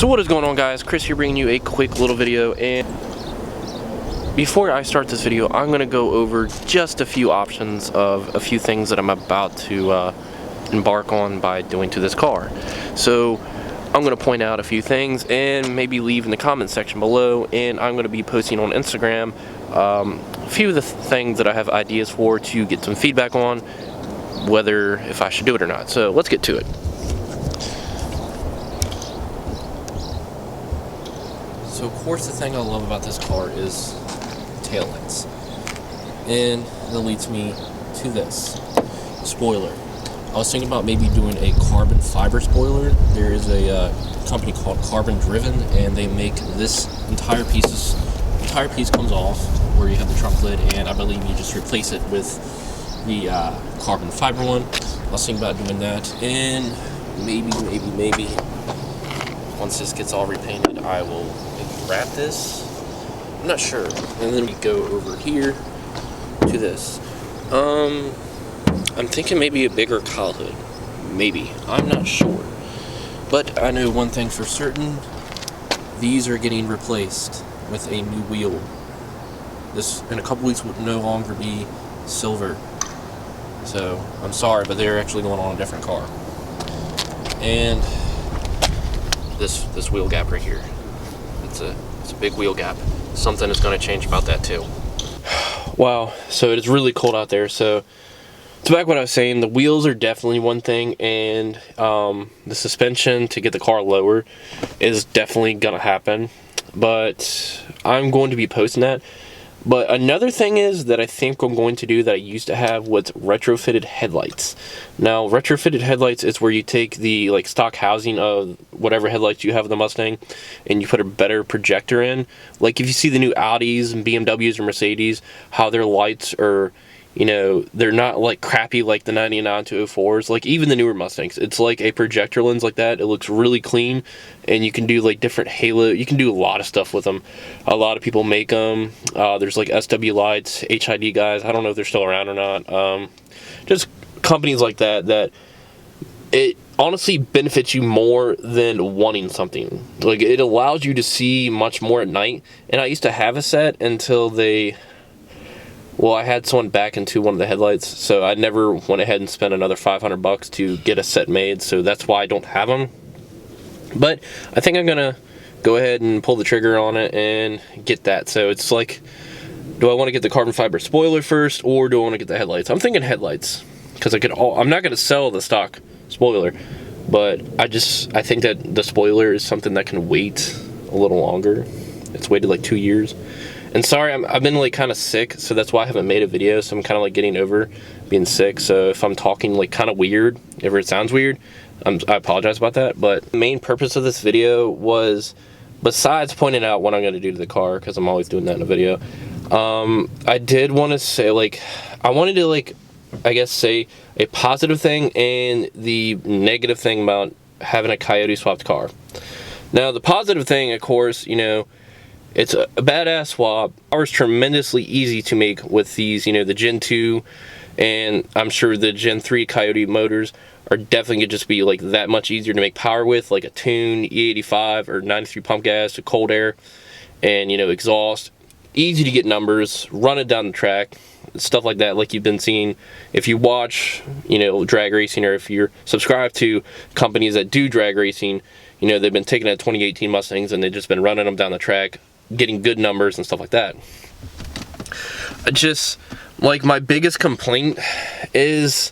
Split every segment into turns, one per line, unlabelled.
So what is going on, guys? Chris here, bringing you a quick little video. And before I start this video, I'm going to go over just a few options of a few things that I'm about to embark on by doing to this car. So I'm going to point out a few things and maybe leave in the comments section below, and I'm going to be posting on Instagram a few of the things that I have ideas for to get some feedback on, whether if I should do it or not. So let's get to it. So of course the thing I love about this car is taillights, and that leads me to this spoiler. I was thinking about maybe doing a carbon fiber spoiler. There is a company called Carbon Driven, and they make this entire piece comes off where you have the trunk lid, and I believe you just replace it with the carbon fiber one. I was thinking about doing that, and maybe once this gets all repainted, I will maybe wrap this. I'm not sure. And then we go over here to this. I'm thinking maybe a bigger cowl hood. Maybe. I'm not sure. But I know one thing for certain. These are getting replaced with a new wheel. This, in a couple weeks, would no longer be silver. So, I'm sorry, but they're actually going on a different car. And this wheel gap right here. It's a big wheel gap. Something is going to change about that too. Wow, so it is really cold out there. So back to what I was saying, the wheels are definitely one thing, and the suspension to get the car lower is definitely going to happen. But I'm going to be posting that. But another thing is that I think I'm going to do that I used to have was retrofitted headlights. Now, retrofitted headlights is where you take the stock housing of whatever headlights you have in the Mustang, and you put a better projector in. Like if you see the new Audis and BMWs or Mercedes, how their lights are, you know, they're not like crappy like the 99 to 04s, like even the newer Mustangs. It's like a projector lens like that. It looks really clean, and you can do like different halo. You can do a lot of stuff with them. A lot of people make them. There's like SW Lights, HID guys. I don't know if they're still around or not. Just companies like that it honestly benefits you more than wanting something. Like it allows you to see much more at night. And I used to have a set until I had someone back into one of the headlights, so I never went ahead and spent another $500 to get a set made, so that's why I don't have them. But I think I'm gonna go ahead and pull the trigger on it and get that. So it's like, do I want to get the carbon fiber spoiler first, or do I want to get the headlights? I'm thinking headlights, because I'm not gonna sell the stock spoiler, but I think that the spoiler is something that can wait a little longer. It's waited like 2 years. And sorry, I've been like kind of sick, so that's why I haven't made a video. So I'm kind of like getting over being sick. So if I'm talking like kind of weird, if it sounds weird, I apologize about that. But the main purpose of this video was, besides pointing out what I'm going to do to the car, because I'm always doing that in a video, I did want to say, I wanted to I guess say a positive thing and the negative thing about having a Coyote swapped car. Now the positive thing, of course, you know, it's a badass swap. Ours tremendously easy to make with these, you know, the Gen 2, and I'm sure the Gen 3 Coyote motors are definitely going to just be like that much easier to make power with, like a tune, E85 or 93 pump gas, a cold air, and, you know, exhaust. Easy to get numbers, run it down the track, stuff like that, like you've been seeing. If you watch, you know, drag racing, or if you're subscribed to companies that do drag racing, you know, they've been taking out 2018 Mustangs and they've just been running them down the track, getting good numbers and stuff like that. Just like my biggest complaint is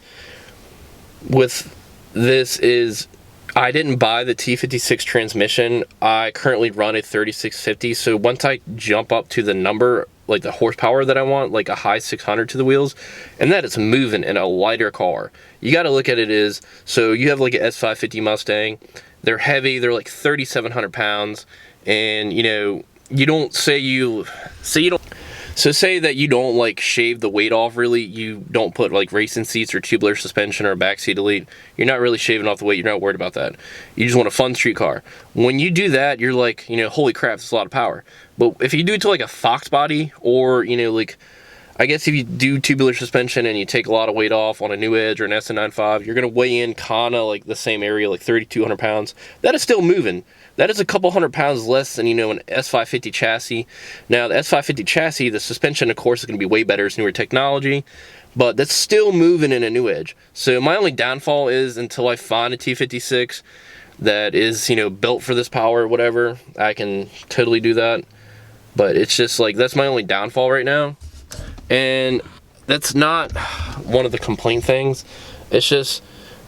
with this is I didn't buy the T56 transmission. I currently run a 3650, so once I jump up to the number, like the horsepower that I want, like a high 600 to the wheels, and that is moving in a lighter car. You got to look at it as, so you have like an S550 Mustang. They're heavy, they're like 3,700 pounds, and you know, you don't say say that you don't like shave the weight off really. You don't put like racing seats or tubular suspension or a backseat elite. You're not really shaving off the weight. You're not worried about that. You just want a fun street car. When you do that, you're like, you know, holy crap, it's a lot of power. But if you do it to like a Fox body, or, you know, like I guess if you do tubular suspension and you take a lot of weight off on a new Edge or an SN95, you're going to weigh in kind of like the same area, like 3,200 pounds. That is still moving. That is a couple hundred pounds less than, you know, an S550 chassis. Now, the S550 chassis, the suspension, of course, is going to be way better. It's newer technology, but that's still moving in a new Edge. So my only downfall is until I find a T56 that is, you know, built for this power or whatever, I can totally do that. But it's just like, that's my only downfall right now. And that's not one of the complaint things. It's just,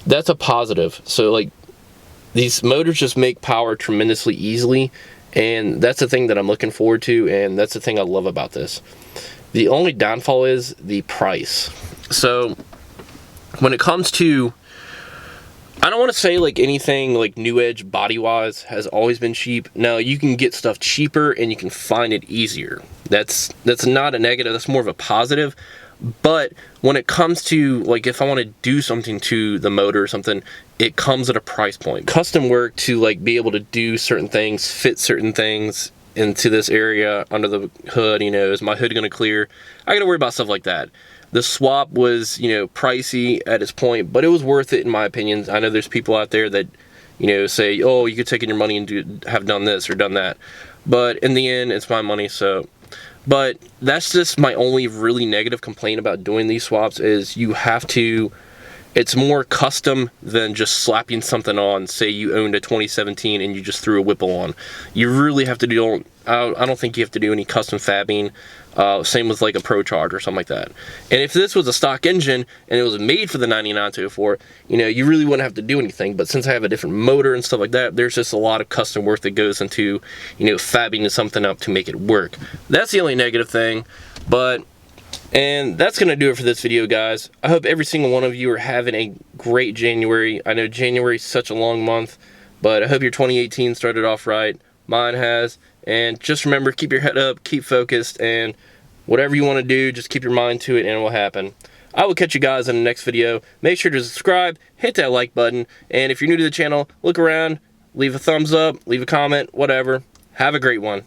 that's a positive. So like, these motors just make power tremendously easily, and that's the thing that I'm looking forward to, and that's the thing I love about this. The only downfall is the price. So when it comes to, I don't want to say like anything like New Edge body-wise has always been cheap. No, you can get stuff cheaper and you can find it easier. That's not a negative, that's more of a positive. But when it comes to, like, if I want to do something to the motor or something, it comes at a price point. Custom work to, like, be able to do certain things, fit certain things into this area under the hood, you know, is my hood going to clear? I got to worry about stuff like that. The swap was, you know, pricey at its point, but it was worth it in my opinion. I know there's people out there that, you know, say, oh, you could take in your money and have done this or done that. But in the end, it's my money, so... But that's just my only really negative complaint about doing these swaps is you have to, it's more custom than just slapping something on. Say you owned a 2017 and you just threw a Whipple on. You really have to do, I don't think you have to do any custom fabbing. Same with like a Pro Charge or something like that. And if this was a stock engine and it was made for the 99-204, you know, you really wouldn't have to do anything. But since I have a different motor and stuff like that, there's just a lot of custom work that goes into, you know, fabbing something up to make it work. That's the only negative thing. And that's going to do it for this video, guys. I hope every single one of you are having a great January. I know January is such a long month, but I hope your 2018 started off right. Mine has. And just remember, keep your head up, keep focused, and whatever you want to do, just keep your mind to it and it will happen. I will catch you guys in the next video. Make sure to subscribe, hit that like button, and if you're new to the channel, look around, leave a thumbs up, leave a comment, whatever. Have a great one.